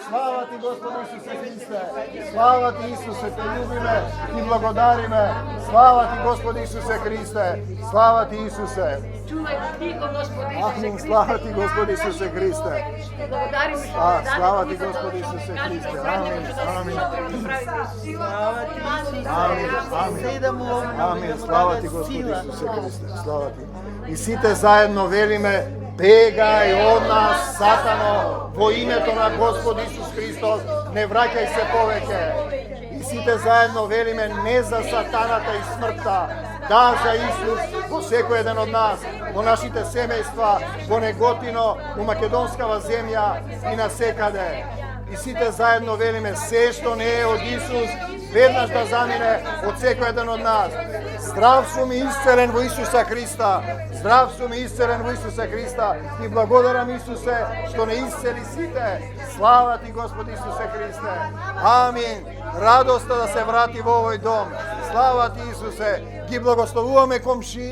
Слава Ти, Господи Ісусе Христе! Слава Ти, Ісусе, Те любиме Ти благодариме! Слава Ти, Господи Ісусе Христе! Слава Ти, Ісусе! Čuvaj tiho, Gospodи Isuse Амин, Hriste. слава Ти, Господи Исусе Христе! Благодарим što nam dane Слава Ти, da Господи nisam Исусе našli Христе! zdravlje, Амин, što da амин. si dobro napravio. Амин, слава Ти, Господи Исусе Христе! Слава Ти! И сите заедно велиме: бегај од нас, Сатано, во името на Господ Исус Христос, не враќај се повеќе. И сите заедно велиме: не за сатаната и смртта, да за Исус во секој еден од нас, во нашите семејства, во Неготино, во македонскава земја и на секаде. И сите заедно велиме: се што не е од Исус, веднаш да замине од секој еден од нас. Здрав сум и исцелен во Исуса Христа. Здрав сум и исцелен во Исуса Христа. И благодарам Исусе што не исцели сите. Слава Ти, Господи Исусе Христе. Амин. Радоста да се врати во овој дом. Слава Ти, Исусе. Ги благословуваме комшиите.